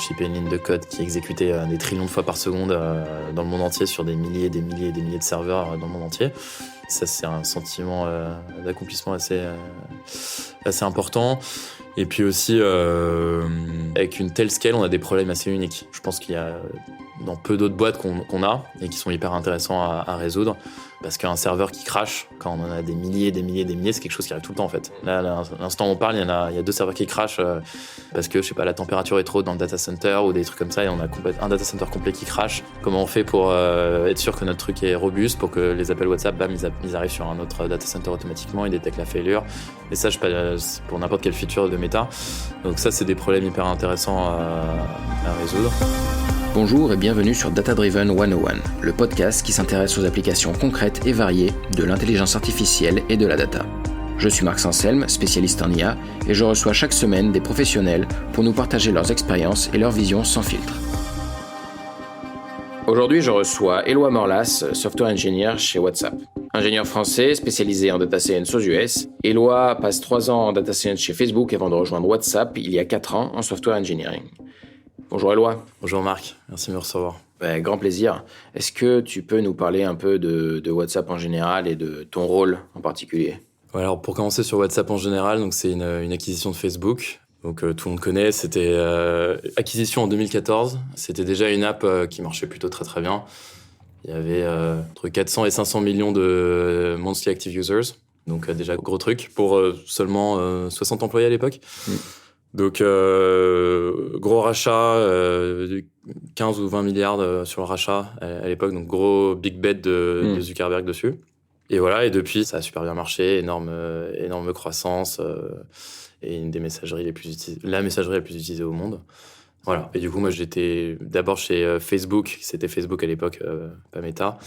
shippais une ligne de code qui exécutait des trillions de fois par seconde dans le monde entier sur des milliers et des milliers et des milliers de serveurs dans le monde entier. Ça, c'est un sentiment d'accomplissement assez important. Et puis aussi, avec une telle scale, on a des problèmes assez uniques. Je pense qu'il y a dans peu d'autres boîtes qu'on a et qui sont hyper intéressants à résoudre. Parce qu'un serveur qui crash, quand on en a des milliers, c'est quelque chose qui arrive tout le temps en fait. Là, à l'instant où on parle, il y a 2 serveurs qui crashent parce que, je sais pas, la température est trop haute dans le data center ou des trucs comme ça et on a un data center complet qui crash. Comment on fait pour être sûr que notre truc est robuste, pour que les appels WhatsApp, bam, ils arrivent sur un autre data center automatiquement, ils détectent la failure. Et ça, c'est pour n'importe quel feature de Meta. Donc ça, c'est des problèmes hyper intéressants à résoudre. Bonjour et bienvenue sur Data Driven 101, le podcast qui s'intéresse aux applications concrètes et variées de l'intelligence artificielle et de la data. Je suis Marc Sanselme, spécialiste en IA, et je reçois chaque semaine des professionnels pour nous partager leurs expériences et leurs visions sans filtre. Aujourd'hui, je reçois Éloi Morlas, software engineer chez WhatsApp. Ingénieur français spécialisé en data science aux US, Éloi passe 3 ans en data science chez Facebook avant de rejoindre WhatsApp il y a 4 ans en software engineering. Bonjour Éloi. Bonjour Marc, merci de me recevoir. Grand plaisir. Est-ce que tu peux nous parler un peu de WhatsApp en général et de ton rôle en particulier ? Ouais, alors pour commencer sur WhatsApp en général, donc c'est une acquisition de Facebook. Donc tout le monde connaît, c'était acquisition en 2014. C'était déjà une app qui marchait plutôt très très bien. Il y avait entre 400 et 500 millions de monthly active users. Donc déjà gros truc pour seulement 60 employés à l'époque. Donc, gros rachat, 15 ou 20 milliards sur le rachat à l'époque, donc gros big bet de Zuckerberg dessus. Et voilà, et depuis, ça a super bien marché, énorme croissance, et une des messageries la messagerie la plus utilisée au monde. Voilà. Et du coup, moi, j'étais d'abord chez Facebook, c'était Facebook à l'époque, pas Meta,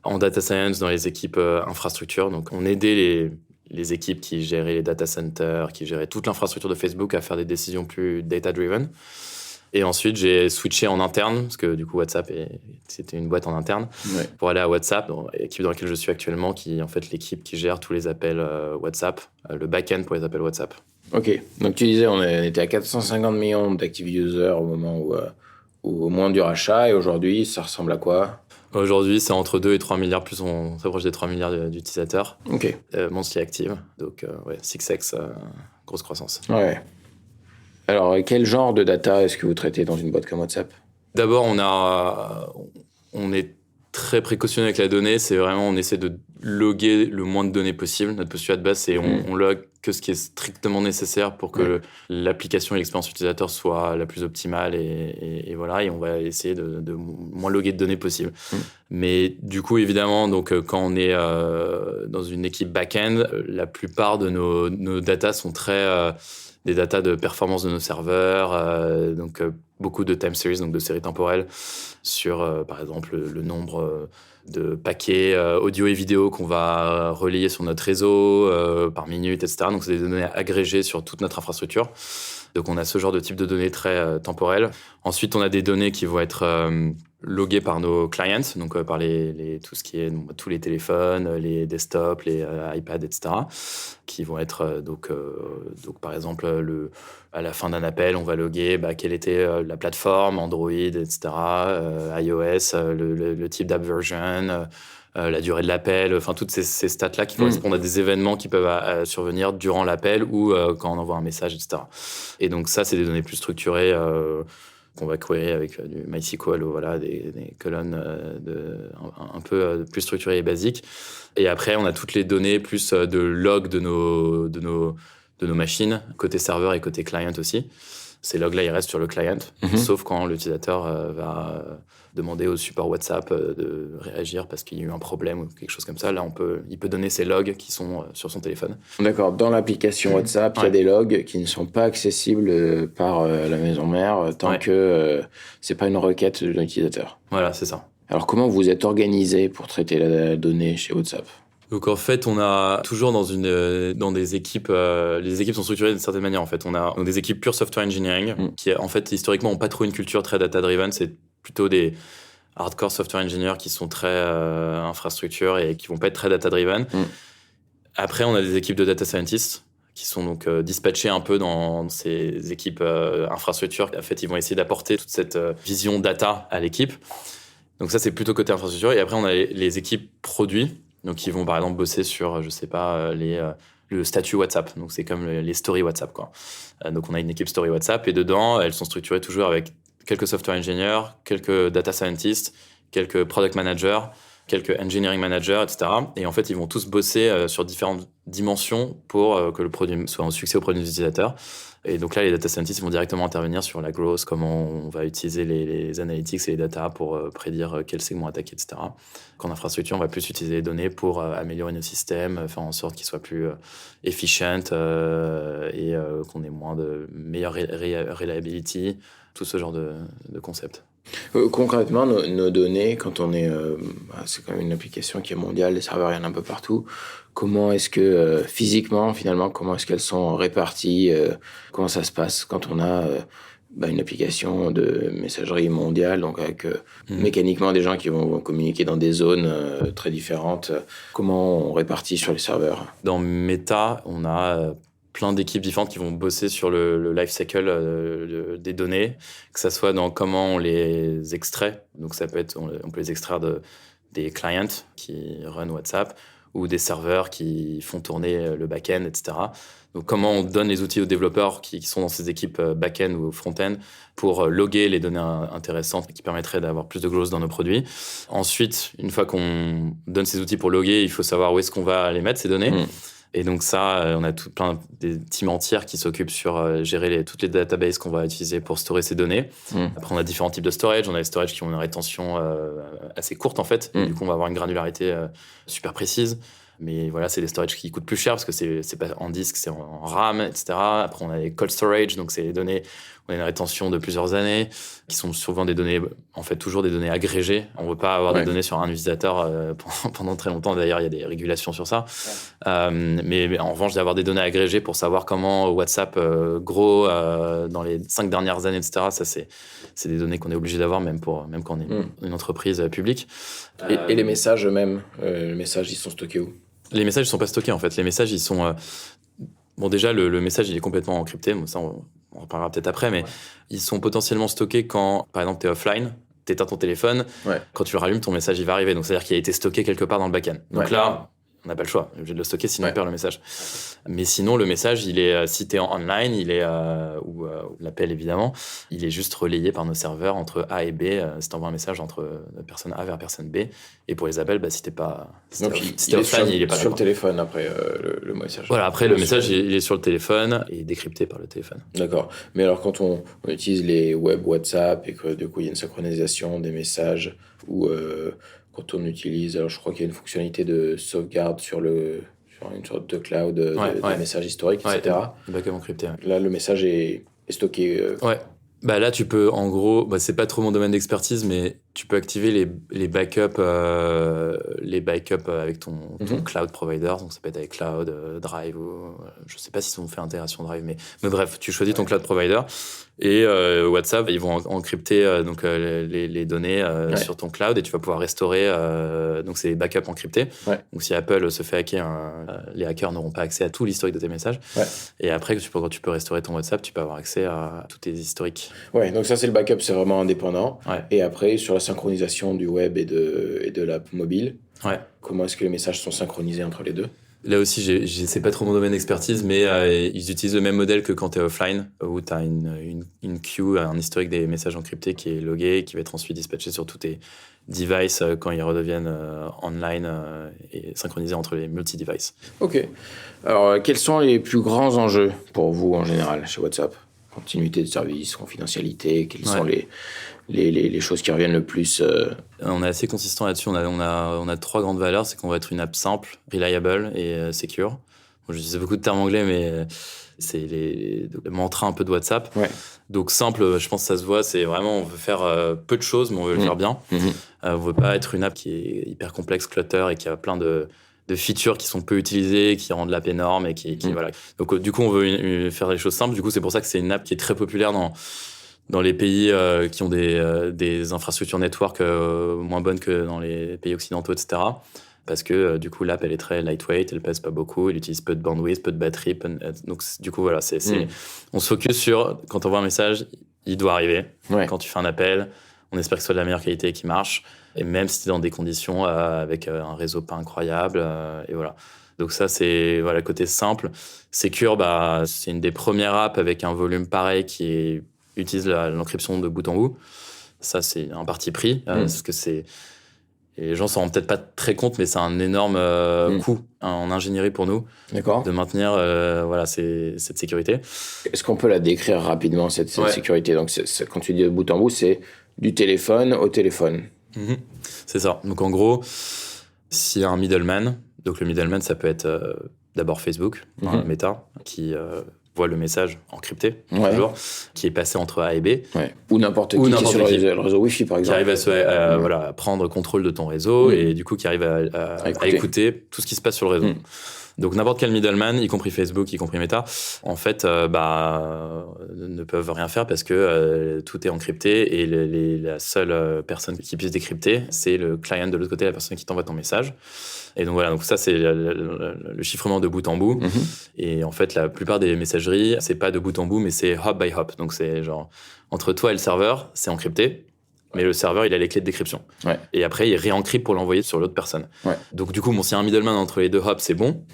en data science dans les équipes infrastructure. Donc, on aidait les équipes qui géraient les data centers, qui géraient toute l'infrastructure de Facebook à faire des décisions plus data-driven. Et ensuite, j'ai switché en interne, parce que du coup, WhatsApp, c'était une boîte en interne, pour aller à WhatsApp, l'équipe dans laquelle je suis actuellement, qui est en fait l'équipe qui gère tous les appels WhatsApp, le back-end pour les appels WhatsApp. Ok, donc tu disais, on était à 450 millions d'active users au moment où au moment du rachat, et aujourd'hui, ça ressemble à quoi ? Aujourd'hui, c'est entre 2 et 3 milliards, plus on s'approche des 3 milliards d'utilisateurs. Ok. Monthly active, donc 6x, grosse croissance. Ouais. Alors, quel genre de data est-ce que vous traitez dans une boîte comme WhatsApp ? D'abord, on est très précautionneux avec la donnée. C'est vraiment, on essaie de loguer le moins de données possible. Notre postulat de base, c'est on log que ce qui est strictement nécessaire pour que l'application et l'expérience utilisateur soit la plus optimale. Et voilà, et on va essayer de moins loguer de données possible. Mais du coup, évidemment, donc, quand on est dans une équipe back-end, la plupart de nos datas sont très... des datas de performance de nos serveurs, donc beaucoup de time series, donc de séries temporelles, sur, par exemple, le nombre de paquets audio et vidéo qu'on va relayer sur notre réseau par minute, etc. Donc, c'est des données agrégées sur toute notre infrastructure. Donc, on a ce genre de type de données très temporelles. Ensuite, on a des données qui vont être loguées par nos clients, donc par tout ce qui est tous les téléphones, les desktops, les iPads, etc., qui vont être donc par exemple à la fin d'un appel, on va loguer quelle était la plateforme, Android, etc., iOS, le type d'app version, la durée de l'appel, enfin toutes ces stats-là qui correspondent à des événements qui peuvent survenir durant l'appel ou quand on envoie un message, etc. Et donc ça, c'est des données plus structurées qu'on va query avec du MySQL ou voilà, des colonnes un peu plus structurées et basiques. Et après, on a toutes les données plus de log de nos machines, côté serveur et côté client aussi. Ces logs-là, ils restent sur le client, sauf quand l'utilisateur va demander au support WhatsApp de réagir parce qu'il y a eu un problème ou quelque chose comme ça. Là, il peut donner ces logs qui sont sur son téléphone. D'accord. Dans l'application WhatsApp, il y a des logs qui ne sont pas accessibles par la maison mère tant que c'est pas une requête de l'utilisateur. Voilà, c'est ça. Alors, comment vous êtes organisé pour traiter la donnée chez WhatsApp ? Donc en fait, on a toujours dans des équipes, les équipes sont structurées d'une certaine manière en fait. On a donc des équipes pure software engineering qui en fait historiquement n'ont pas trop une culture très data driven. C'est plutôt des hardcore software engineers qui sont très infrastructure et qui vont pas être très data driven. Après, on a des équipes de data scientists qui sont donc dispatchés un peu dans ces équipes infrastructures. En fait, ils vont essayer d'apporter toute cette vision data à l'équipe. Donc ça, c'est plutôt côté infrastructure. Et après, on a les équipes produits, donc qui vont par exemple bosser sur, je sais pas, le statut WhatsApp. Donc c'est comme les stories WhatsApp, quoi. Donc on a une équipe story WhatsApp et dedans, elles sont structurées toujours avec quelques software engineers, quelques data scientists, quelques product managers, quelques engineering managers, etc. Et en fait, ils vont tous bosser sur différentes dimensions pour que le produit soit un succès auprès des utilisateurs. Et donc là, les data scientists vont directement intervenir sur la growth, comment on va utiliser les analytics et les data pour prédire quel segment attaquer, etc. Qu'en infrastructure, on va plus utiliser les données pour améliorer nos systèmes, faire en sorte qu'ils soient plus efficient et qu'on ait meilleure reliability, tout ce genre de concepts. Concrètement, nos données, quand on est... c'est quand même une application qui est mondiale, les serveurs, il y en a un peu partout. Comment est-ce que, physiquement, finalement, comment est-ce qu'elles sont réparties comment ça se passe quand on a une application de messagerie mondiale, donc avec mécaniquement des gens qui vont communiquer dans des zones très différentes. Comment on répartit sur les serveurs? Dans Meta, on a... plein d'équipes différentes qui vont bosser sur le life cycle des données, que ça soit dans comment on les extrait. Donc ça peut être, on peut les extraire des clients qui run WhatsApp ou des serveurs qui font tourner le back-end, etc. Donc comment on donne les outils aux développeurs qui sont dans ces équipes back-end ou front-end pour loguer les données intéressantes qui permettraient d'avoir plus de growth dans nos produits. Ensuite, une fois qu'on donne ces outils pour loguer, il faut savoir où est-ce qu'on va les mettre, ces données. Et donc ça, on a plein des teams entières qui s'occupent sur gérer toutes les databases qu'on va utiliser pour stocker ces données. Après, on a différents types de storage. On a des storages qui ont une rétention assez courte, en fait. Et du coup, on va avoir une granularité super précise. Mais voilà, c'est des storages qui coûtent plus cher parce que c'est pas en disque, c'est en RAM, etc. Après, on a les cold storage, donc c'est les données, on a une rétention de plusieurs années, qui sont souvent des données, en fait, toujours des données agrégées. On veut pas avoir des données sur un utilisateur pendant très longtemps. D'ailleurs, il y a des régulations sur ça. Mais en revanche, d'avoir des données agrégées pour savoir comment WhatsApp grow dans les 5 dernières années, etc. Ça, c'est des données qu'on est obligé d'avoir, même quand on est une entreprise publique. Et les messages eux-mêmes, les messages, ils sont stockés où? Les messages ne sont pas stockés, en fait. Les messages, ils sont... Bon, déjà, le message, il est complètement encrypté. Bon, ça, on en reparlera peut-être après, mais ils sont potentiellement stockés quand, par exemple, tu es offline, tu éteins ton téléphone. Quand tu le rallumes, ton message, il va arriver. Donc, c'est-à-dire qu'il a été stocké quelque part dans le back-end. Donc là, on n'a pas le choix. On est obligé de le stocker, sinon on perd le message. Mais sinon, le message, il est, si tu es en online, il est, ou l'appel évidemment, il est juste relayé par nos serveurs entre A et B. Si tu envoies un message entre personne A vers personne B. Et pour les appels, si t'es pas. Donc, il est offline, il est pas sur le téléphone après le message. Voilà, après le message, il est sur le téléphone et décrypté par le téléphone. D'accord. Mais alors, quand on utilise les web WhatsApp et que du coup, il y a une synchronisation des messages ou. Quand on utilise, alors je crois qu'il y a une fonctionnalité de sauvegarde sur une sorte de cloud de messages historiques, etc. Backup encrypté. Là, le message est stocké. Bah là, tu peux, en gros, c'est pas trop mon domaine d'expertise, mais tu peux activer les backups avec ton cloud provider. Donc ça peut être avec Cloud, Drive, ou je sais pas s'ils ont fait intégration Drive, mais bref, tu choisis ton cloud provider et WhatsApp, ils vont encrypter les données sur ton cloud et tu vas pouvoir restaurer. Donc c'est des backups encryptés. Donc si Apple se fait hacker, les hackers n'auront pas accès à tout l'historique de tes messages. Et après, quand tu peux restaurer ton WhatsApp, tu peux avoir accès à tous tes historiques. Ouais, donc ça c'est le backup, c'est vraiment indépendant. Et après, sur la synchronisation du web et de l'app mobile, comment est-ce que les messages sont synchronisés entre les deux? Là aussi, c'est pas trop mon domaine d'expertise, mais ils utilisent le même modèle que quand tu es offline, où tu as une queue, un historique des messages encryptés qui est logué, qui va être ensuite dispatché sur tous tes devices quand ils redeviennent online et synchronisés entre les multi-devices. Ok. Alors, quels sont les plus grands enjeux pour vous en général chez WhatsApp? Continuité de service, confidentialité, quelles sont les choses qui reviennent le plus On est assez consistant là-dessus. On a 3 grandes valeurs. C'est qu'on va être une app simple, reliable et secure. Bon, j'utilise beaucoup de termes anglais, mais c'est le mantra un peu de WhatsApp. Donc simple, je pense que ça se voit, c'est vraiment on veut faire peu de choses, mais on veut le faire bien. On veut pas être une app qui est hyper complexe, clutter, et qui a plein de features qui sont peu utilisées, qui rendent l'app énorme et qui voilà. Donc du coup, on veut faire les choses simples. Du coup, c'est pour ça que c'est une app qui est très populaire dans les pays qui ont des infrastructures network moins bonnes que dans les pays occidentaux, etc. parce que du coup, l'app, elle est très lightweight, elle pèse pas beaucoup, elle utilise peu de bandwidth, peu de batterie. Donc, du coup, voilà, on se focus sur, quand on voit un message, il doit arriver. Ouais. Quand tu fais un appel, on espère que ce soit de la meilleure qualité et qu'il marche. Et même si c'est dans des conditions avec un réseau pas incroyable. Et voilà. Donc ça, c'est le côté simple. Secure, c'est une des premières apps avec un volume pareil qui utilise l'encryption de bout en bout. Ça, c'est un parti pris, parce que et les gens s'en rendent peut-être pas très compte, mais c'est un énorme coût en ingénierie pour nous. D'accord. De maintenir cette sécurité. Est-ce qu'on peut la décrire rapidement, cette sécurité? Donc, quand tu dis de bout en bout, c'est du téléphone au téléphone. Mm-hmm. C'est ça. Donc, en gros, s'il y a un middleman, donc le middleman, ça peut être d'abord Facebook, Meta, qui voit le message encrypté, toujours, qui est passé entre A et B. Ouais. Ou n'importe qui est sur le réseau Wi-Fi, par exemple. Qui arrive à prendre contrôle de ton réseau et du coup qui arrive à écouter tout ce qui se passe sur le réseau. Donc n'importe quel middleman, y compris Facebook, y compris Meta, en fait, ne peuvent rien faire parce que tout est encrypté et la seule personne qui puisse décrypter, c'est le client de l'autre côté, la personne qui t'envoie ton message. Et donc voilà, donc ça c'est le chiffrement de bout en bout. Et en fait, la plupart des messageries, c'est pas de bout en bout, mais c'est hop by hop. Donc c'est genre entre toi et le serveur, c'est encrypté. Mais le serveur, il a les clés de décryption. Ouais. Et après, il réencrypte pour l'envoyer sur l'autre personne. Ouais. Donc, du coup, s'il y a un middleman entre les deux hops, c'est bon.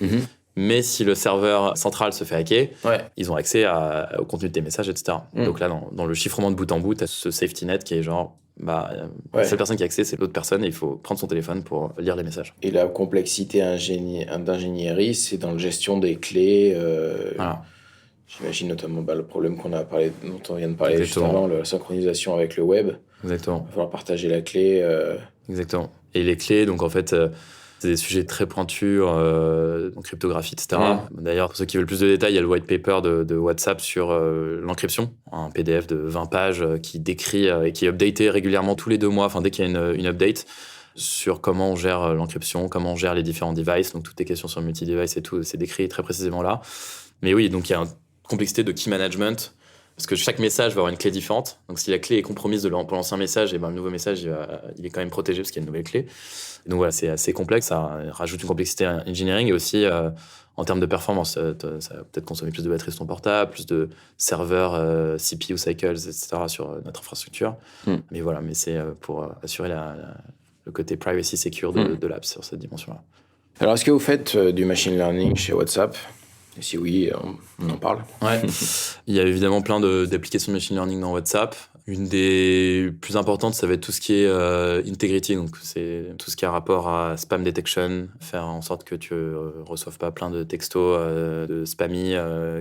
Mais si le serveur central se fait hacker, ils ont accès au contenu de tes messages, etc. Donc là, dans le chiffrement de bout en bout, tu as ce safety net qui est genre, la seule personne qui a accès, c'est l'autre personne et il faut prendre son téléphone pour lire les messages. Et la complexité d'ingénierie, c'est dans la gestion des clés. Voilà. J'imagine notamment le problème dont on vient de parler juste avant, la synchronisation avec le web. Exactement. Il va falloir partager la clé. Exactement. Et les clés, donc en fait, c'est des sujets très pointus, en cryptographie, etc. D'ailleurs, pour ceux qui veulent plus de détails, il y a le white paper de WhatsApp sur l'encryption, un PDF de 20 pages qui décrit et qui est updaté régulièrement tous les 2 mois, enfin dès qu'il y a une update, sur comment on gère l'encryption, comment on gère les différents devices. Donc toutes les questions sur le multi-device et tout, c'est décrit très précisément là. Mais oui, donc il y a une complexité de key management, parce que chaque message va avoir une clé différente. Donc si la clé est compromise pour l'ancien message, et le nouveau message, il est quand même protégé parce qu'il y a une nouvelle clé. Et donc voilà, c'est assez complexe, ça rajoute une complexité engineering et aussi en termes de performance. Ça va peut-être consommer plus de batterie sur ton portable, plus de serveurs CPU cycles, etc. sur notre infrastructure. Mais voilà, c'est pour assurer le côté privacy secure de l'app sur cette dimension-là. Alors, est-ce que vous faites du machine learning chez WhatsApp ? Et si oui, on en parle. Ouais. Il y a évidemment plein d'applications de machine learning dans WhatsApp. Une des plus importantes, ça va être tout ce qui est integrity, donc c'est tout ce qui a rapport à spam detection, faire en sorte que tu reçoives pas plein de textos de spammy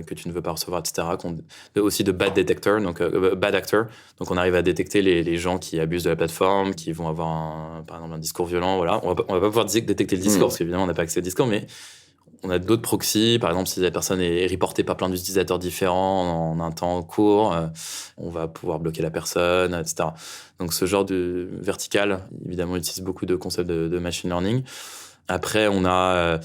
que tu ne veux pas recevoir, etc. Aussi de bad detector, donc bad actor. Donc on arrive à détecter les gens qui abusent de la plateforme, qui vont avoir par exemple un discours violent. Voilà, on va pas pouvoir détecter le discours parce qu'évidemment on n'a pas accès au discours, mais on a d'autres proxys, par exemple, si la personne est reportée par plein d'utilisateurs différents en un temps court, on va pouvoir bloquer la personne, etc. Donc ce genre de vertical, évidemment, utilise beaucoup de concepts de machine learning. Après, on a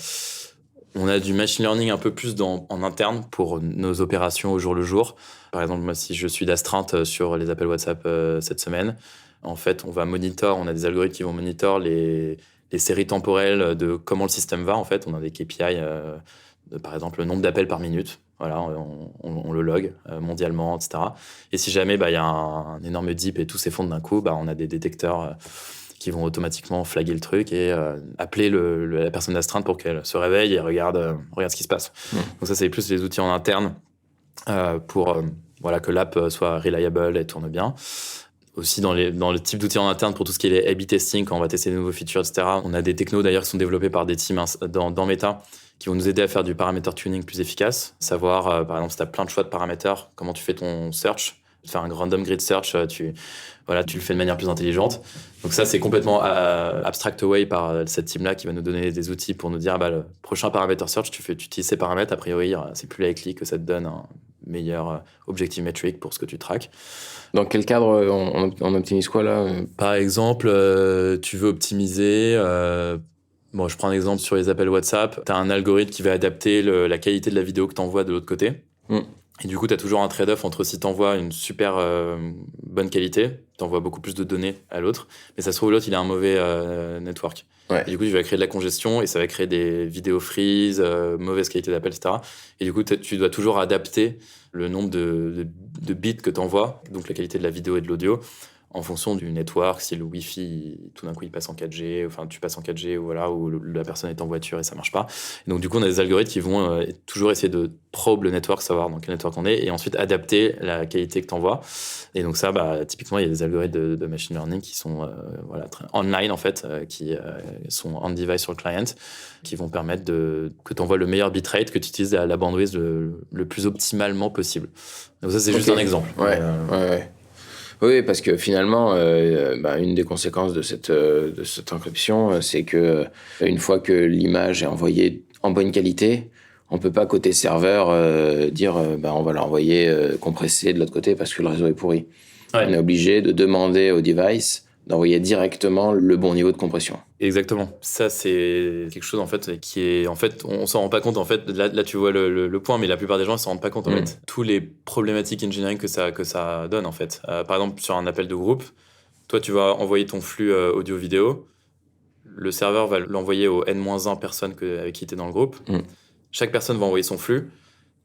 du machine learning un peu plus en interne pour nos opérations au jour le jour. Par exemple, moi, si je suis d'astreinte sur les appels WhatsApp cette semaine, en fait, on a des algorithmes qui vont monitor les séries temporelles de comment le système va, en fait. On a des KPI, par exemple, le nombre d'appels par minute. Voilà, on le log mondialement, etc. Et si jamais il y a un énorme dip et tout s'effondre d'un coup, on a des détecteurs qui vont automatiquement flaguer le truc et appeler la personne d'astreinte pour qu'elle se réveille et regarde ce qui se passe. Donc ça, c'est plus les outils en interne pour que l'app soit reliable et tourne bien. Aussi dans le type d'outils en interne pour tout ce qui est les A/B testing, quand on va tester de nouveaux features, etc. On a des technos d'ailleurs qui sont développés par des teams dans Meta qui vont nous aider à faire du parameter tuning plus efficace. Savoir, par exemple, si tu as plein de choix de paramètres, comment tu fais ton search. Faire un random grid search, tu le fais de manière plus intelligente. Donc ça, c'est complètement abstract away par cette team-là qui va nous donner des outils pour nous dire le prochain parameter search, tu utilises ces paramètres, a priori, c'est plus likely que ça te donne un meilleur objective metric pour ce que tu traques. Dans quel cadre on optimise quoi là ? Par exemple, tu veux optimiser... je prends un exemple sur les appels WhatsApp. Tu as un algorithme qui va adapter la qualité de la vidéo que tu envoies de l'autre côté. Et du coup, tu as toujours un trade-off entre si tu envoies une super bonne qualité, tu envoies beaucoup plus de données à l'autre, mais ça se trouve l'autre, il a un mauvais network. Ouais. Et du coup, tu vas créer de la congestion et ça va créer des vidéos freeze, mauvaise qualité d'appel, etc. Et du coup, tu dois toujours adapter le nombre de bits que tu envoies, donc la qualité de la vidéo et de l'audio, en fonction du network. Si le Wi-Fi, tout d'un coup, il passe en 4G, enfin, tu passes en 4G, ou la personne est en voiture et ça marche pas. Et donc, du coup, on a des algorithmes qui vont toujours essayer de probe le network, savoir dans quel network on est, et ensuite adapter la qualité que tu envoies. Et donc, ça, typiquement, il y a des algorithmes de machine learning qui sont online, en fait, qui sont on-device sur le client, qui vont permettre que tu envoies le meilleur bitrate, que tu utilises la bandwidth le plus optimalement possible. Donc, ça, c'est juste un exemple. Ouais. Oui, parce que finalement, une des conséquences de cette encryption, c'est que une fois que l'image est envoyée en bonne qualité, on peut pas côté serveur dire on va l'envoyer compressé de l'autre côté parce que le réseau est pourri. Ouais. On est obligé de demander au device d'envoyer directement le bon niveau de compression. Exactement. Ça, c'est quelque chose, en fait, qui est... En fait, on s'en rend pas compte. En fait, là tu vois le point, mais la plupart des gens ne s'en rendent pas compte, en fait. Tous les problématiques engineering que ça donne, en fait. Par exemple, sur un appel de groupe, toi, tu vas envoyer ton flux audio-vidéo. Le serveur va l'envoyer aux N-1 personnes avec qui tu es dans le groupe. Chaque personne va envoyer son flux.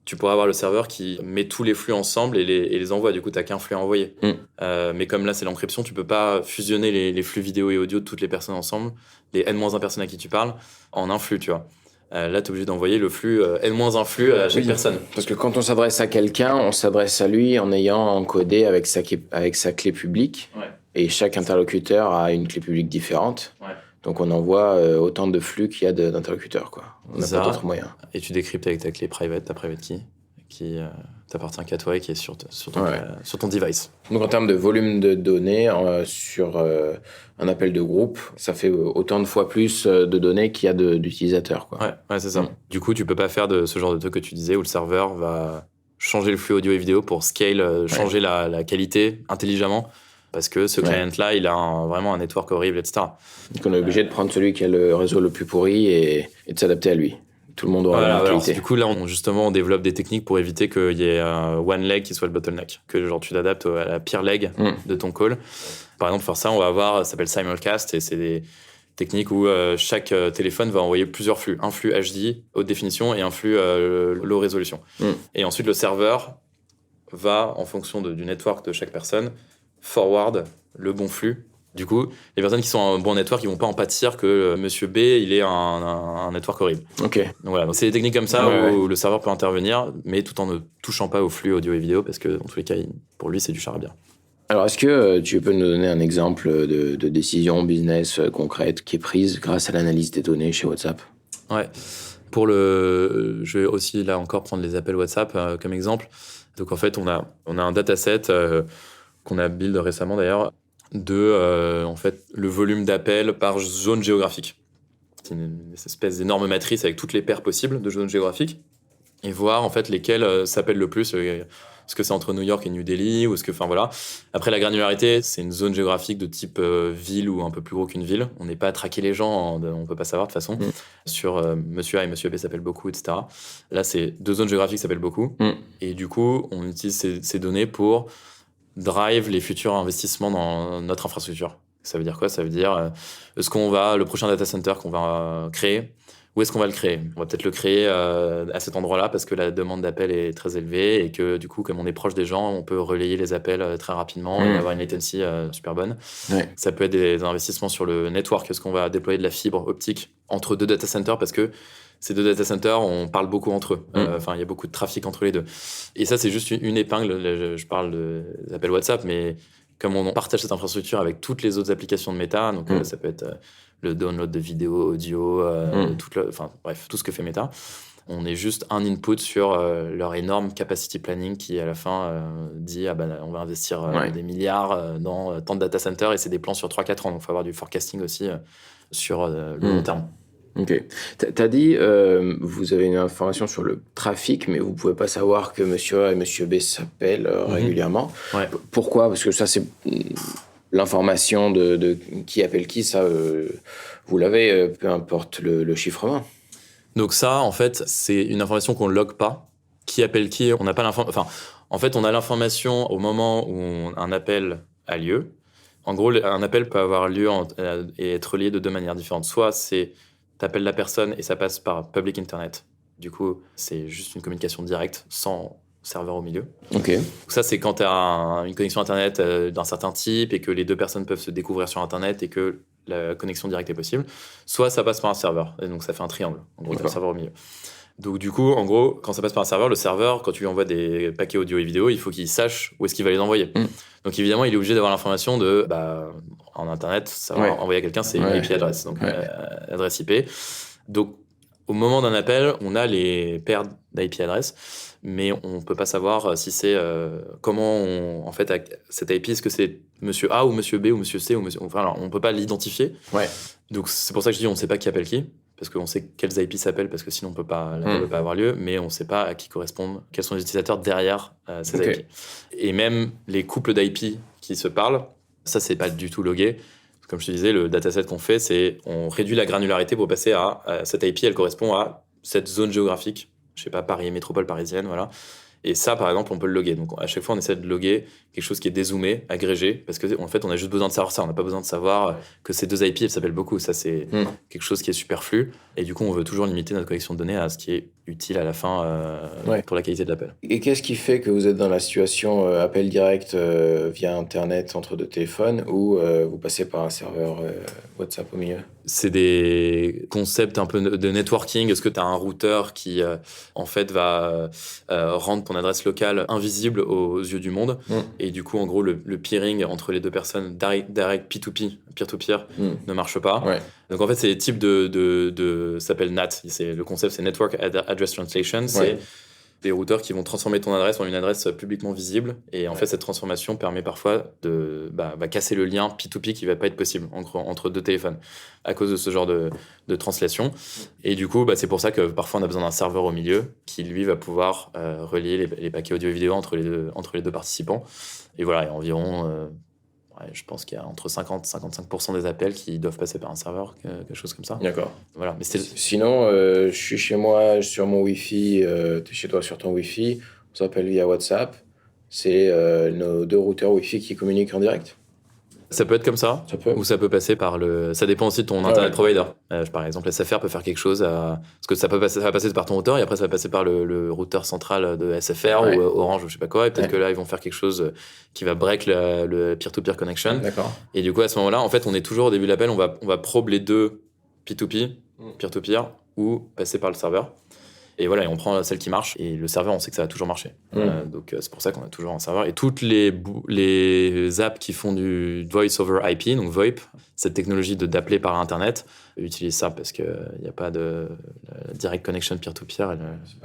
Tu pourras avoir le serveur qui met tous les flux ensemble et les envoie. Du coup, tu n'as qu'un flux à envoyer. Mais comme là, c'est l'encryption, tu ne peux pas fusionner les flux vidéo et audio de toutes les personnes ensemble, les N-1 personnes à qui tu parles, en un flux, tu vois. Là, tu es obligé d'envoyer le flux N-1 flux à chaque personne. Parce que quand on s'adresse à quelqu'un, on s'adresse à lui en ayant encodé avec sa clé publique. Ouais. Et chaque interlocuteur a une clé publique différente. Ouais. Donc, on envoie autant de flux qu'il y a d'interlocuteurs, quoi. On n'a pas d'autre moyen. Et tu décryptes avec ta clé private, ta private key, qui t'appartient qu'à toi et qui est sur ton device. Donc, en termes de volume de données, sur un appel de groupe, ça fait autant de fois plus de données qu'il y a d'utilisateurs, quoi. Ouais, c'est ça. Du coup, tu peux pas faire de ce genre de truc que tu disais où le serveur va changer le flux audio et vidéo pour scale, changer la qualité intelligemment. Parce que ce client-là, il a vraiment un network horrible, etc. Donc on est obligé de prendre celui qui a le réseau le plus pourri et de s'adapter à lui. Tout le monde aura la même qualité. Du coup, là, on développe des techniques pour éviter qu'il y ait un one leg qui soit le bottleneck. Que genre, tu t'adaptes à la pire leg de ton call. Par exemple, pour ça, on va avoir, ça s'appelle simulcast, et c'est des techniques où chaque téléphone va envoyer plusieurs flux. Un flux HD, haute définition, et un flux low résolution. Et ensuite, le serveur va, en fonction du network de chaque personne, forward le bon flux. Du coup, les personnes qui sont en bon network, ils vont pas en pâtir que monsieur B, il ait un network horrible. Ok. Donc voilà, donc c'est des techniques comme ça où le serveur peut intervenir, mais tout en ne touchant pas au flux audio et vidéo, parce que dans tous les cas, pour lui, c'est du charabia. Alors, est-ce que tu peux nous donner un exemple de décision business concrète qui est prise grâce à l'analyse des données chez WhatsApp ? Ouais. Je vais aussi là encore prendre les appels WhatsApp comme exemple. Donc en fait, on a un dataset qu'on a build récemment d'ailleurs, en fait, le volume d'appels par zone géographique. C'est une espèce d'énorme matrice avec toutes les paires possibles de zones géographiques et voir en fait lesquelles s'appellent le plus. Est-ce que c'est entre New York et New Delhi ou enfin voilà. Après, la granularité, c'est une zone géographique de type ville ou un peu plus gros qu'une ville. On n'est pas à traquer les gens, on peut pas savoir de toute façon. Sur Monsieur A et Monsieur B s'appellent beaucoup, etc. Là, c'est 2 zones géographiques qui s'appellent beaucoup. Et du coup, on utilise ces données pour drive les futurs investissements dans notre infrastructure. Ça veut dire quoi ? Ça veut dire, le prochain data center qu'on va créer, où est-ce qu'on va le créer ? On va peut-être le créer à cet endroit-là parce que la demande d'appel est très élevée et que du coup, comme on est proche des gens, on peut relayer les appels très rapidement et avoir une latency super bonne. Ouais. Ça peut être des investissements sur le network. Est-ce qu'on va déployer de la fibre optique entre 2 data centers parce que ces 2 data centers, on parle beaucoup entre eux. Il y a beaucoup de trafic entre les 2. Et ça, c'est juste une épingle. Je parle des appels WhatsApp, mais comme on partage cette infrastructure avec toutes les autres applications de Meta, donc ça peut être le download de vidéos, audio, tout ce que fait Meta. On est juste un input sur leur énorme capacity planning qui, à la fin, dit on va investir des milliards dans tant de data centers et c'est des plans sur 3-4 ans. Donc, il faut avoir du forecasting aussi sur le long terme. Ok. T'as dit, vous avez une information sur le trafic, mais vous pouvez pas savoir que monsieur A et monsieur B s'appellent régulièrement. Ouais. Pourquoi ? Parce que ça, c'est l'information de qui appelle qui, ça, vous l'avez, peu importe le chiffrement. Donc ça, en fait, c'est une information qu'on ne log pas, qui appelle qui, on n'a pas l'information. Enfin, en fait, on a l'information au moment où un appel a lieu. En gros, un appel peut avoir lieu et être relié de deux manières différentes. Soit tu appelles la personne et ça passe par public internet. Du coup, c'est juste une communication directe sans serveur au milieu. Ok. Ça, c'est quand tu as une connexion internet d'un certain type et que les deux personnes peuvent se découvrir sur internet et que la connexion directe est possible. Soit ça passe par un serveur. Et donc, ça fait un triangle. En gros, tu as un serveur au milieu. Donc du coup, en gros, quand ça passe par un serveur, le serveur, quand tu lui envoies des paquets audio et vidéo, il faut qu'il sache où est-ce qu'il va les envoyer. Donc évidemment, il est obligé d'avoir l'information en internet, ça va envoyer à quelqu'un, c'est une IP adresse, donc adresse IP. Donc au moment d'un appel, on a les paires d'IP adresse, mais on peut pas savoir si c'est en fait cette IP, est-ce que c'est monsieur A ou monsieur B ou monsieur C ou monsieur, enfin alors, on peut pas l'identifier. Donc c'est pour ça que je dis on sait pas qui appelle qui. Parce qu'on sait quels IP s'appellent, parce que sinon, l'appel ne peut pas avoir lieu, mais on ne sait pas à qui correspondent, quels sont les utilisateurs derrière ces IP. Et même les couples d'IP qui se parlent, ça, c'est pas du tout logué. Comme je te disais, le dataset qu'on fait, c'est on réduit la granularité pour passer à cette IP, elle correspond à cette zone géographique, je sais pas, Paris, métropole parisienne, voilà. Et ça, par exemple, on peut le loguer. Donc, à chaque fois, on essaie de loguer quelque chose qui est dézoomé, agrégé, parce qu'en fait, on a juste besoin de savoir ça. On n'a pas besoin de savoir que ces deux IP, elles s'appellent beaucoup. Ça, c'est quelque chose qui est superflu. Et du coup, on veut toujours limiter notre collection de données à ce qui est utile à la fin pour la qualité de l'appel. Et qu'est-ce qui fait que vous êtes dans la situation appel direct via Internet entre deux téléphones ou vous passez par un serveur WhatsApp au milieu? C'est des concepts un peu de networking. Est-ce que tu as un routeur qui, en fait, va rendre ton adresse locale invisible aux yeux du monde et du coup, en gros, le peering entre les deux personnes, direct P2P, peer-to-peer, ne marche pas. Donc, en fait, c'est des types ça s'appelle NAT. Le concept, c'est Network Address Translation. C'est des routeurs qui vont transformer ton adresse en une adresse publiquement visible. Et en fait, cette transformation permet parfois de casser le lien P2P qui ne va pas être possible entre deux téléphones à cause de ce genre de translation. Et du coup, c'est pour ça que parfois, on a besoin d'un serveur au milieu qui, lui, va pouvoir relier les paquets audio et vidéo entre les deux participants. Et voilà, il y a environ... je pense qu'il y a entre 50 et 55% des appels qui doivent passer par un serveur, quelque chose comme ça. D'accord. Voilà. Mais sinon, je suis chez moi sur mon Wi-Fi, tu es chez toi sur ton Wi-Fi, on s'appelle via WhatsApp. C'est nos deux routeurs Wi-Fi qui communiquent en direct. Ça peut être comme ça, ou ça peut passer par ça dépend aussi de ton internet provider. Par exemple, SFR peut faire quelque chose parce que ça va passer par ton routeur et après ça va passer par le routeur central de SFR ou Orange ou je sais pas quoi. Et peut-être que là ils vont faire quelque chose qui va break le peer-to-peer connection. D'accord. Et du coup à ce moment-là, en fait, on est toujours au début de l'appel, on va probe les deux P2P, peer-to-peer, ou passer par le serveur. Et voilà, et on prend celle qui marche. Et le serveur, on sait que ça va toujours marcher. Donc, c'est pour ça qu'on a toujours un serveur. Et toutes les apps qui font du Voice over IP, donc VoIP, cette technologie d'appeler par Internet, utilisent ça parce qu'il n'y a pas de direct connection peer-to-peer.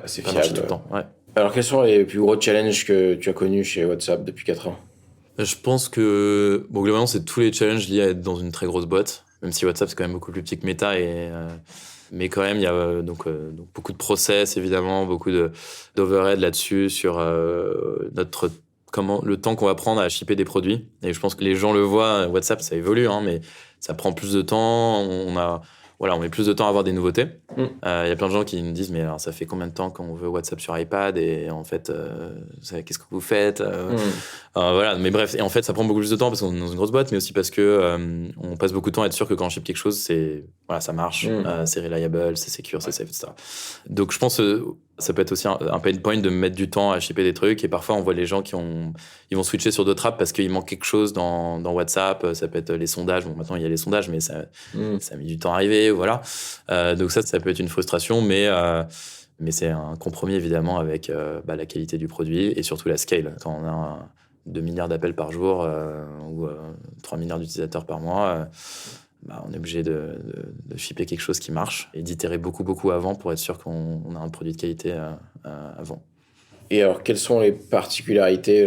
C'est pas fiable. Tout le temps. Alors, quels sont les plus gros challenges que tu as connus chez WhatsApp depuis 4 ans? Je pense que, globalement, c'est tous les challenges liés à être dans une très grosse boîte. Même si WhatsApp, c'est quand même beaucoup plus petit que Meta mais quand même, il y a donc beaucoup de process, évidemment, beaucoup d'overhead là-dessus sur le temps qu'on va prendre à shipper des produits. Et je pense que les gens le voient, WhatsApp, ça évolue, mais ça prend plus de temps. On met plus de temps à avoir des nouveautés. Y a plein de gens qui nous disent, mais alors, ça fait combien de temps qu'on veut WhatsApp sur iPad et en fait, qu'est-ce que vous faites voilà, mais bref, et en fait, ça prend beaucoup plus de temps parce qu'on est dans une grosse boîte, mais aussi parce que on passe beaucoup de temps à être sûr que quand on ship quelque chose, ça marche, c'est reliable, c'est secure, c'est safe, etc. Donc, je pense ça peut être aussi un pain point de mettre du temps à shipper des trucs et parfois on voit les gens ils vont switcher sur d'autres apps parce qu'il manque quelque chose dans WhatsApp. Ça peut être les sondages. Bon, maintenant il y a les sondages, mais ça a mis du temps à arriver, voilà. Donc ça peut être une frustration, mais c'est un compromis évidemment avec la qualité du produit et surtout la scale. Quand on a 2 milliards d'appels par jour ou 3 milliards d'utilisateurs par mois, on est obligé de shipper quelque chose qui marche et d'itérer beaucoup avant pour être sûr qu'on a un produit de qualité avant. Et alors, quelles sont les particularités,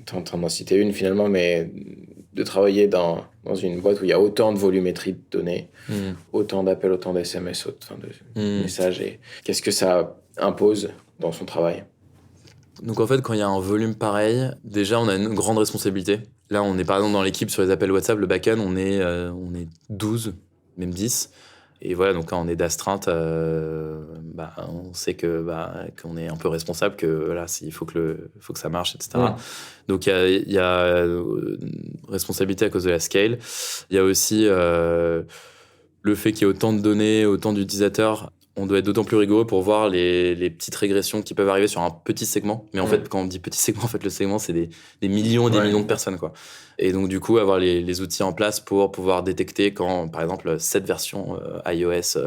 tu es en train d'en citer une finalement, mais de travailler dans une boîte où il y a autant de volumétrie de données, autant d'appels, autant d'SMS, autant de messages, et qu'est-ce que ça impose dans son travail? Donc en fait, quand il y a un volume pareil, déjà on a une grande responsabilité. Là, on est par exemple dans l'équipe sur les appels WhatsApp, le back-end, on est 12, même 10. Et voilà, donc quand on est d'astreinte, on sait qu'on est un peu responsable, que voilà, il faut que ça marche, etc. Donc il y a responsabilité à cause de la scale. Il y a aussi le fait qu'il y ait autant de données, autant d'utilisateurs. On doit être d'autant plus rigoureux pour voir les petites régressions qui peuvent arriver sur un petit segment. Mais en fait, quand on dit petit segment, en fait, le segment, c'est des millions et des millions de personnes, quoi. Et donc, du coup, avoir les outils en place pour pouvoir détecter quand, par exemple, cette version iOS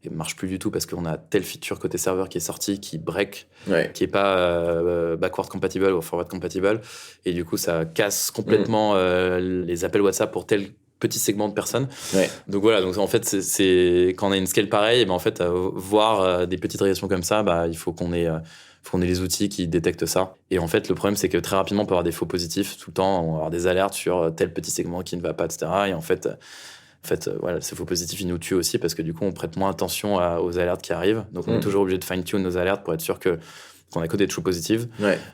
ne marche plus du tout parce qu'on a telle feature côté serveur qui est sortie, qui break, qui n'est pas backward compatible ou forward compatible. Et du coup, ça casse complètement les appels WhatsApp pour tel petit segment de personnes. Donc voilà, donc en fait, c'est quand on a une scale pareille, en fait, voir des petites régressions comme ça, il faut qu'on ait les outils qui détectent ça. Et en fait, le problème, c'est que très rapidement, on peut avoir des faux positifs tout le temps, on va avoir des alertes sur tel petit segment qui ne va pas, etc. Et en fait, voilà, ces faux positifs, ils nous tuent aussi parce que du coup, on prête moins attention aux alertes qui arrivent. Donc, on est toujours obligé de fine-tune nos alertes pour être sûr qu'on a que des true positives.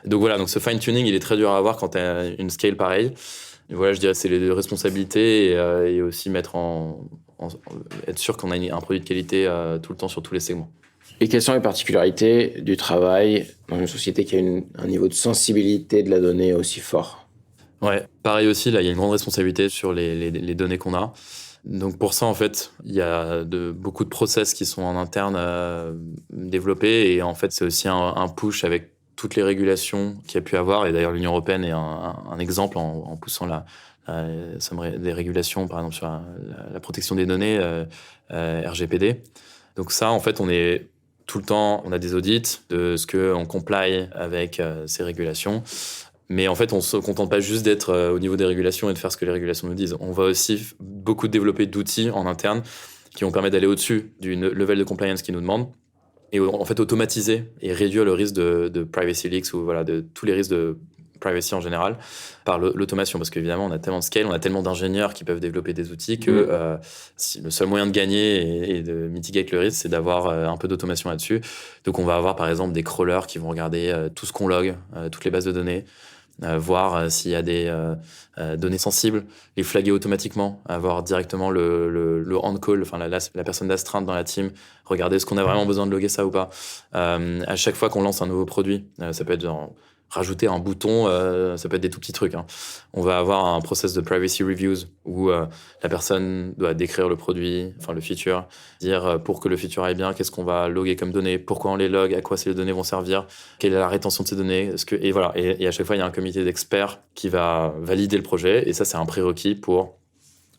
Donc voilà, donc ce fine-tuning, il est très dur à avoir quand tu as une scale pareille. Et voilà, je dirais, c'est les responsabilités et aussi être sûr qu'on a un produit de qualité tout le temps sur tous les segments. Et quelles sont les particularités du travail dans une société qui a un niveau de sensibilité de la donnée aussi fort ? Ouais, pareil aussi, là, il y a une grande responsabilité sur les données qu'on a. Donc pour ça, en fait, il y a beaucoup de process qui sont en interne développés. Et en fait, c'est aussi un push avec toutes les régulations qu'il y a pu avoir. Et d'ailleurs, l'Union européenne est un exemple en poussant des régulations, par exemple, sur la protection des données, RGPD. Donc ça, en fait, on est tout le temps, on a des audits de ce qu'on comply avec ces régulations. Mais en fait, on ne se contente pas juste d'être au niveau des régulations et de faire ce que les régulations nous disent. On va aussi beaucoup développer d'outils en interne qui vont permettre d'aller au-dessus du level de compliance qu'ils nous demandent et en fait automatiser et réduire le risque de privacy leaks ou voilà, de tous les risques de privacy en général par l'automation. Parce qu'évidemment, on a tellement de scale, on a tellement d'ingénieurs qui peuvent développer des outils que le seul moyen de gagner et de mitiguer le risque, c'est d'avoir un peu d'automation là-dessus. Donc, on va avoir par exemple des crawlers qui vont regarder tout ce qu'on log, toutes les bases de données, voir s'il y a des données sensibles, les flaguer automatiquement, avoir directement le on-call, enfin la personne d'astreinte dans la team, regarder ce qu'on a vraiment besoin de loguer ça ou pas. À chaque fois qu'on lance un nouveau produit, ça peut être rajouter un bouton, ça peut être des tout petits trucs. On va avoir un process de privacy reviews où la personne doit décrire le produit, enfin le feature, dire pour que le feature aille bien, qu'est-ce qu'on va loguer comme données, pourquoi on les log, à quoi ces données vont servir, quelle est la rétention de ces données. Et voilà. Et à chaque fois, il y a un comité d'experts qui va valider le projet. Et ça, c'est un prérequis pour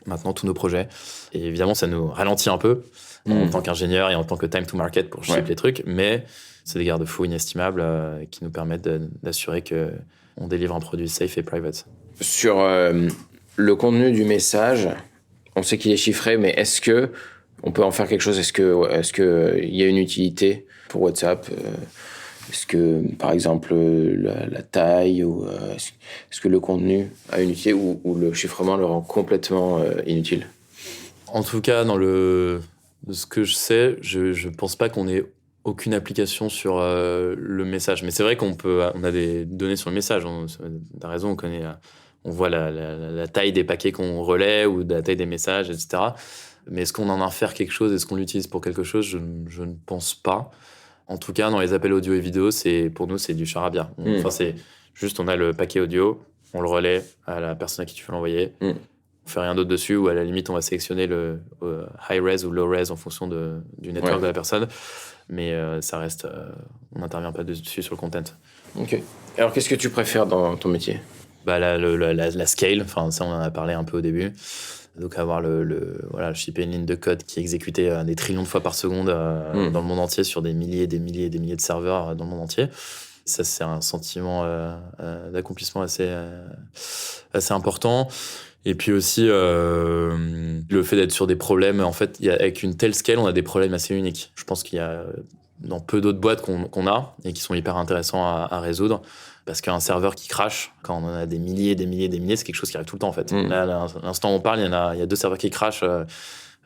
maintenant tous nos projets. Et évidemment, ça nous ralentit un peu en tant qu'ingénieur et en tant que time to market pour ship les trucs, mais c'est des garde-fous inestimables qui nous permettent d'assurer qu'on délivre un produit safe et private. Sur le contenu du message, on sait qu'il est chiffré, mais est-ce que on peut en faire quelque chose ? Est-ce que il y a une utilité pour WhatsApp ? Est-ce que, par exemple, la taille ou est-ce que le contenu a une utilité ou le chiffrement le rend complètement inutile ? En tout cas, de ce que je sais, je pense pas qu'on ait aucune application sur le message. Mais c'est vrai on a des données sur le message. T'as raison, on voit la taille des paquets qu'on relaie ou la taille des messages, etc. Mais est-ce qu'on en infère quelque chose ? Est-ce qu'on l'utilise pour quelque chose ? Je ne pense pas. En tout cas, dans les appels audio et vidéo, pour nous, c'est du charabia. Enfin, c'est juste, on a le paquet audio, on le relaie à la personne à qui tu veux l'envoyer. On fait rien d'autre dessus, ou à la limite, on va sélectionner le high res ou low res en fonction du network de la personne. Mais ça reste, on n'intervient pas dessus sur le content. Ok. Alors, qu'est-ce que tu préfères dans ton métier ? La scale, enfin, ça, on en a parlé un peu au début. Donc, avoir shipper une ligne de code qui est exécutée des trillions de fois par seconde dans le monde entier sur des milliers et des milliers et des milliers de serveurs dans le monde entier. Ça, c'est un sentiment d'accomplissement assez important. Et puis aussi, le fait d'être sur des problèmes, en fait, avec une telle scale, on a des problèmes assez uniques. Je pense qu'il y a dans peu d'autres boîtes qu'on a et qui sont hyper intéressants à résoudre. Parce qu'un serveur qui crash, quand on en a des milliers, des milliers, des milliers, c'est quelque chose qui arrive tout le temps, en fait. Là, à l'instant où on parle, il y a 2 serveurs qui crashent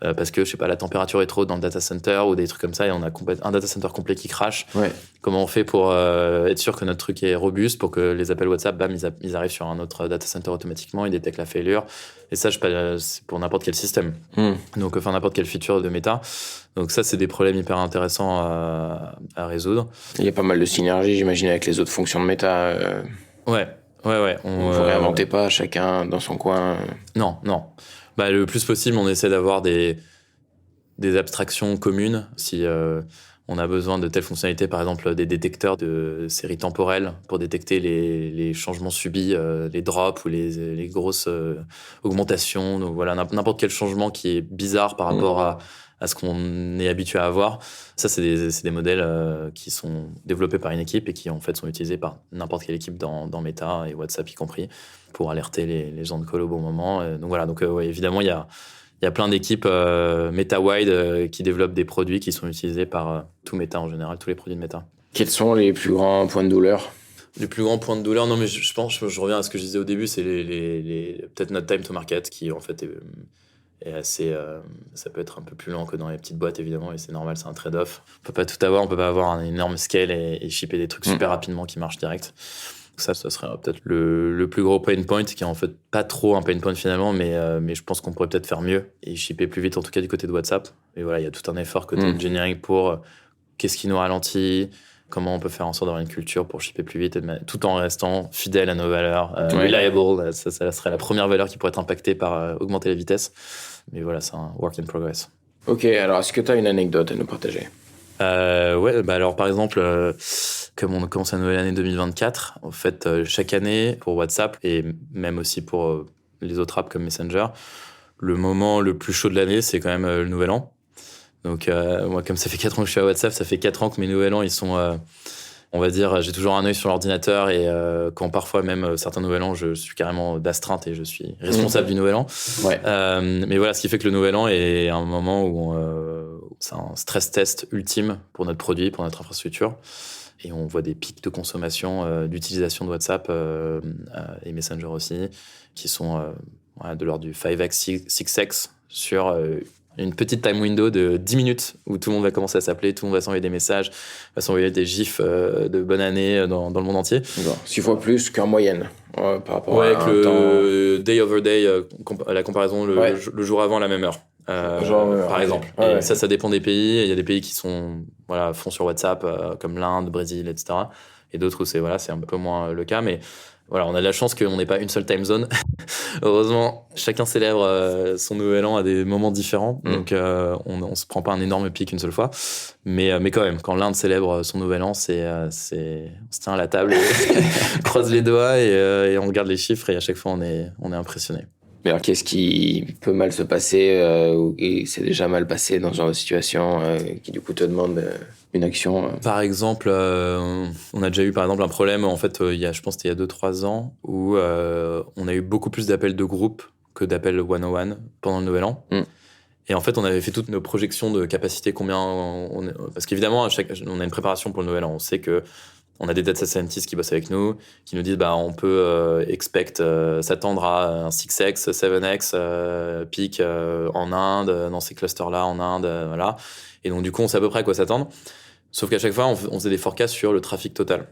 parce que, je sais pas, la température est trop haute dans le data center ou des trucs comme ça, et on a un data center complet qui crash. Ouais. Comment on fait pour être sûr que notre truc est robuste, pour que les appels WhatsApp, bam, ils arrivent sur un autre data center automatiquement, ils détectent la failure. Et ça, c'est pour n'importe quel système. Donc, enfin, n'importe quel feature de Meta. Donc ça, c'est des problèmes hyper intéressants à résoudre. Il y a pas mal de synergies, j'imagine, avec les autres fonctions de Meta. Ouais. Vous réinventez pas chacun dans son coin. Non. Bah, le plus possible, on essaie d'avoir des abstractions communes. Si on a besoin de telles fonctionnalités, par exemple des détecteurs de séries temporelles pour détecter les changements subis, les drops ou les grosses augmentations. Donc voilà, n'importe quel changement qui est bizarre par rapport à ce qu'on est habitué à avoir. Ça, c'est des modèles qui sont développés par une équipe et qui, en fait, sont utilisés par n'importe quelle équipe dans Meta et WhatsApp y compris pour alerter les gens de call au bon moment. Donc voilà, ouais, évidemment, il y a plein d'équipes Meta-wide qui développent des produits qui sont utilisés par tout Meta en général, tous les produits de Meta. Quels sont les plus grands points de douleur ? Les plus grands points de douleur, non, mais je pense, je reviens à ce que je disais au début, c'est peut-être notre time to market qui, en fait, est assez, ça peut être un peu plus lent que dans les petites boîtes, évidemment, et c'est normal, c'est un trade-off. On peut pas tout avoir, on peut pas avoir un énorme scale et shipper des trucs super rapidement qui marchent direct. Ça serait peut-être le plus gros pain point, qui est en fait pas trop un pain point finalement, mais je pense qu'on pourrait peut-être faire mieux et shipper plus vite, en tout cas du côté de WhatsApp. Et voilà, il y a tout un effort côté engineering pour qu'est-ce qui nous ralentit, comment on peut faire en sorte d'avoir une culture pour shipper plus vite, tout en restant fidèle à nos valeurs, reliable. Ça serait la première valeur qui pourrait être impactée par augmenter la vitesse. Mais voilà, c'est un work in progress. Ok, alors est-ce que tu as une anecdote à nous partager ? Ouais, bah alors par exemple, comme on commence la nouvelle année 2024, en fait, chaque année pour WhatsApp et même aussi pour les autres apps comme Messenger, le moment le plus chaud de l'année, c'est quand même le Nouvel An. Donc moi, comme ça fait 4 ans que je suis à WhatsApp, ça fait 4 ans que mes Nouvel An, ils sont, on va dire, j'ai toujours un œil sur l'ordinateur et quand parfois même certains Nouvel An, je suis carrément d'astreinte et je suis responsable du Nouvel An. Ouais. Mais voilà, ce qui fait que le Nouvel An est un moment où c'est un stress test ultime pour notre produit, pour notre infrastructure. Et on voit des pics de consommation, d'utilisation de WhatsApp et Messenger aussi, qui sont de l'ordre du 5x, 6x sur une petite time window de 10 minutes où tout le monde va commencer à s'appeler, tout le monde va s'envoyer des messages, va s'envoyer des gifs de bonne année dans le monde entier. 6 fois plus qu'en moyenne par rapport avec à le temps... day over day, la comparaison le jour avant la même heure. Par exemple. Ouais, et ça dépend des pays. Il y a des pays qui sont font sur WhatsApp, comme l'Inde, Brésil, etc. Et d'autres où c'est un peu moins le cas. Mais voilà, on a de la chance qu'on n'ait pas une seule time zone. Heureusement, chacun célèbre son nouvel an à des moments différents. Donc, on se prend pas un énorme pic une seule fois. Mais quand même, quand l'Inde célèbre son nouvel an, on se tient à la table, on croise les doigts et on regarde les chiffres et à chaque fois, on est impressionné. Mais alors, qu'est-ce qui peut mal se passer ou qui s'est déjà mal passé dans ce genre de situation qui, du coup, te demande une action Par exemple, on a déjà eu, par exemple, un problème, en fait, je pense que c'était il y a 2-3 ans, où on a eu beaucoup plus d'appels de groupe que d'appels one-on-one pendant le Nouvel An. Et en fait, on avait fait toutes nos projections de capacité, parce qu'évidemment, on a une préparation pour le Nouvel An. On sait que on a des data scientists qui bossent avec nous, qui nous disent on peut s'attendre à un 6x, 7x peak en Inde, dans ces clusters-là en Inde, voilà. Et donc du coup, on sait à peu près à quoi s'attendre. Sauf qu'à chaque fois, on faisait des forecasts sur le trafic total.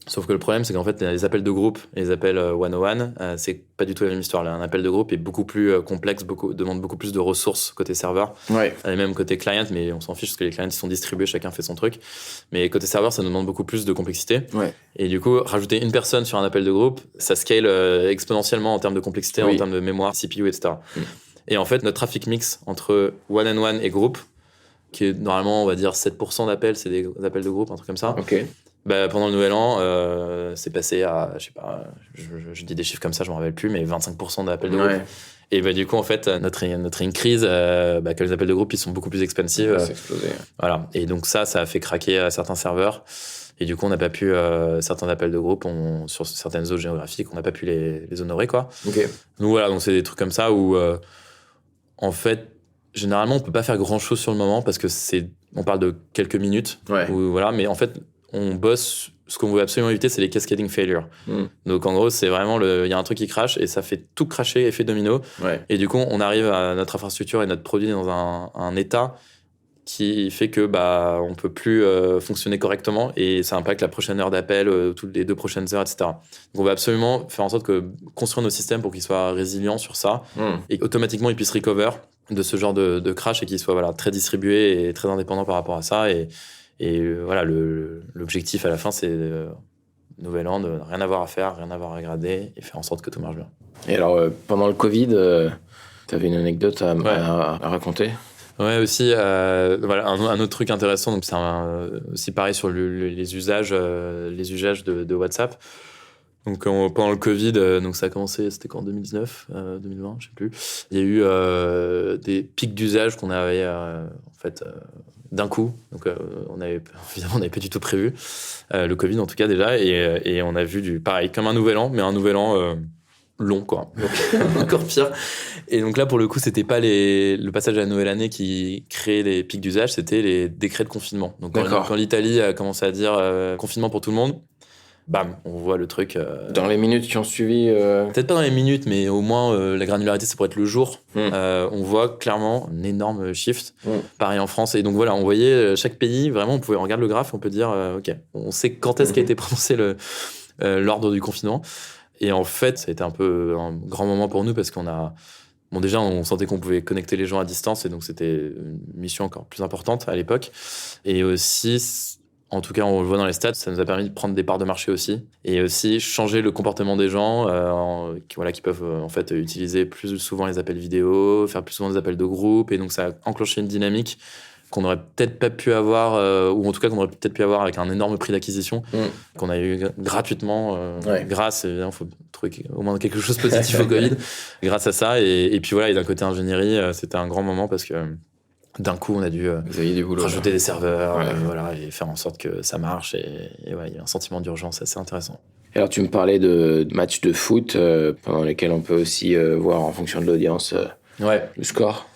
Sauf que le problème, c'est qu'en fait, les appels de groupe et les appels one-on-one, c'est pas du tout la même histoire. Là, un appel de groupe est beaucoup plus complexe, demande beaucoup plus de ressources côté serveur, et même côté client, mais on s'en fiche parce que les clients ils sont distribués, chacun fait son truc. Mais côté serveur, ça nous demande beaucoup plus de complexité. Et du coup, rajouter une personne sur un appel de groupe, ça scale exponentiellement en termes de complexité, en termes de mémoire, CPU, etc. Et en fait, notre traffic mix entre one-on-one et groupe, qui est normalement, on va dire, 7% d'appels, c'est des appels de groupe, un truc comme ça. Pendant le Nouvel An, c'est passé à, je sais pas, je dis des chiffres comme ça, je m'en rappelle plus, mais 25% d'appels de groupe. Et du coup, en fait, notre une crise, que les appels de groupe, ils sont beaucoup plus expensive. C'est explosé. Voilà. Et donc ça a fait craquer certains serveurs. Et du coup, on n'a pas pu, certains appels de groupe, sur certaines zones géographiques, on n'a pas pu les honorer, quoi. Donc voilà, donc c'est des trucs comme ça où, en fait, généralement, on peut pas faire grand chose sur le moment parce que on parle de quelques minutes. Mais en fait, on bosse ce qu'on veut absolument éviter, c'est les cascading failures. Donc en gros, c'est vraiment il y a un truc qui crache et ça fait tout cracher, effet domino. Ouais. Et du coup, on arrive à notre infrastructure et notre produit dans un état qui fait que on peut plus fonctionner correctement et ça impacte la prochaine heure d'appel, toutes les 2 prochaines heures, etc. Donc on va absolument faire en sorte que construire nos systèmes pour qu'ils soient résilients sur ça et automatiquement ils puissent recover de ce genre de crash et qu'ils soient très distribués et très indépendants par rapport à ça. Et voilà, l'objectif à la fin, c'est Nouvel An, de rien avoir à faire, rien avoir à regarder et faire en sorte que tout marche bien. Et alors, pendant le Covid, tu avais une anecdote à raconter ? Ouais, aussi, voilà, un autre truc intéressant, donc c'est aussi pareil sur les usages de WhatsApp. Donc pendant le Covid, donc ça a commencé, c'était quand, 2019, 2020, je sais plus. Il y a eu des pics d'usage qu'on avait d'un coup. Donc évidemment, on n'avait pas du tout prévu le Covid en tout cas déjà, et on a vu pareil comme un nouvel an, mais un nouvel an long, quoi. Donc, encore pire. Et donc là, pour le coup, c'était pas le passage à la nouvelle année qui créait les pics d'usage, c'était les décrets de confinement. Donc quand l'Italie a commencé à dire confinement pour tout le monde, bam, on voit le truc. Dans les minutes qui ont suivi. Peut-être pas dans les minutes, mais au moins la granularité, c'est pour être le jour. On voit clairement un énorme shift. Pareil en France. Et donc voilà, on voyait chaque pays, vraiment, on pouvait regarder le graphe, on peut dire, ok, on sait quand est-ce qu'a été prononcé l'ordre du confinement. Et en fait, ça a été un peu un grand moment pour nous parce qu'on a... Bon, déjà, on sentait qu'on pouvait connecter les gens à distance et donc c'était une mission encore plus importante à l'époque. Et aussi, en tout cas, on le voit dans les stats, ça nous a permis de prendre des parts de marché aussi et aussi changer le comportement des gens qui peuvent en fait utiliser plus souvent les appels vidéo, faire plus souvent des appels de groupe. Et donc, ça a enclenché une dynamique qu'on n'aurait peut-être pas pu avoir, ou en tout cas qu'on aurait peut-être pu avoir avec un énorme prix d'acquisition, qu'on a eu gratuitement, grâce, évidemment, il faut trouver au moins quelque chose de positif au Covid, grâce à ça. Et puis voilà, et d'un côté ingénierie, c'était un grand moment parce que d'un coup, on a dû rajouter des serveurs, et faire en sorte que ça marche. Et ouais, il y a un sentiment d'urgence assez intéressant. Alors, tu me parlais de matchs de foot pendant lesquels on peut aussi voir en fonction de l'audience le score.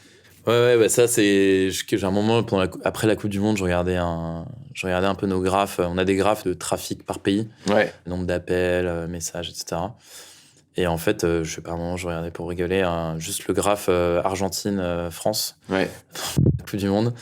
Ouais, ça j'ai un moment après la Coupe du Monde, je regardais un peu nos graphes. On a des graphes de trafic par pays, le nombre d'appels, messages, etc. Et en fait, je sais pas, à un moment, je regardais pour rigoler juste le graphe Argentine-France, la Coupe du Monde.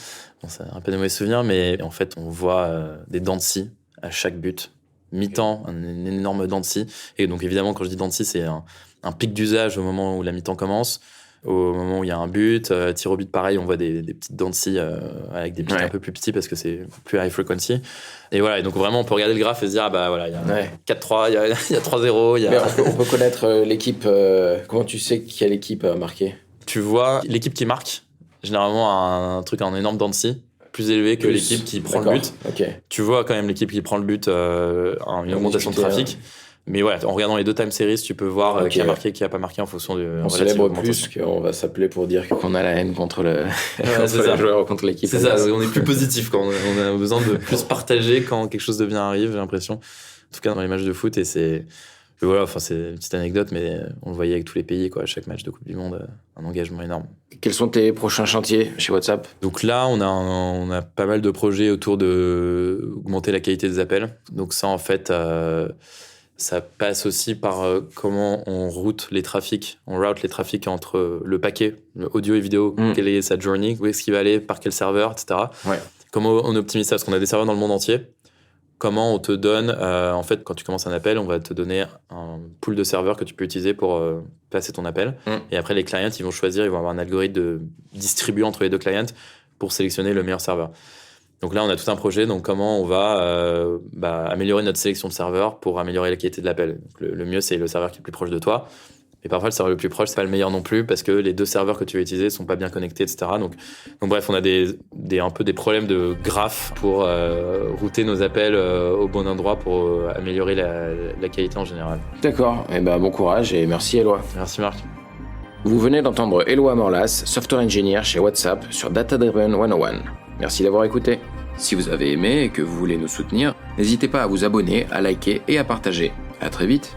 Bon, c'est un peu de mauvais souvenirs, mais en fait, on voit des dents de scie à chaque but. Mi-temps, un énorme dent de scie. Et donc évidemment, quand je dis dent de scie, c'est un pic d'usage au moment où la mi-temps commence. Au moment où il y a un but, tir au but pareil, on voit des petites dents de scie avec des pics un peu plus petits parce que c'est plus high frequency. Et voilà, et donc vraiment on peut regarder le graphe et se dire il y a 4-3, il y a 3-0. Mais on peut connaître l'équipe, comment tu sais quelle équipe a marqué ? Tu vois, l'équipe qui marque, généralement a un énorme dent de scie, plus élevé que l'équipe qui prend le but. Okay. Tu vois quand même l'équipe qui prend le but, une augmentation de trafic. Mais voilà, en regardant les 2 time series, tu peux voir qui a marqué, qui a pas marqué en fonction de. On célèbre plus qu'on va s'appeler pour dire qu'on a la haine contre le joueur ou contre l'équipe. C'est ça, on est plus positif quand on a besoin de plus partager quand quelque chose de bien arrive, j'ai l'impression. En tout cas, dans les matchs de foot, et c'est une petite anecdote, mais on le voyait avec tous les pays, quoi. À chaque match de Coupe du Monde, un engagement énorme. Quels sont tes prochains chantiers chez WhatsApp ? Donc là, on a pas mal de projets autour de augmenter la qualité des appels. Donc ça, en fait. Ça passe aussi par comment on route les trafics entre le paquet, le audio et vidéo, quelle est sa journey, où est-ce qu'il va aller, par quel serveur, etc. Comment on optimise ça, parce qu'on a des serveurs dans le monde entier. Comment on te donne, en fait, quand tu commences un appel, on va te donner un pool de serveurs que tu peux utiliser pour passer ton appel. Et après, les clients, ils vont avoir un algorithme distribué entre les 2 clients pour sélectionner le meilleur serveur. Donc là, on a tout un projet, donc comment on va améliorer notre sélection de serveurs pour améliorer la qualité de l'appel. Donc le mieux, c'est le serveur qui est le plus proche de toi. Mais parfois, le serveur le plus proche, c'est pas le meilleur non plus parce que les 2 serveurs que tu vas utiliser sont pas bien connectés, etc. Donc bref, on a un peu des problèmes de graphes pour router nos appels au bon endroit pour améliorer la qualité en général. D'accord. Bon courage et merci Éloi. Merci Marc. Vous venez d'entendre Éloi Morlas, Software Engineer chez WhatsApp sur Data Driven 101. Merci d'avoir écouté. Si vous avez aimé et que vous voulez nous soutenir, n'hésitez pas à vous abonner, à liker et à partager. À très vite.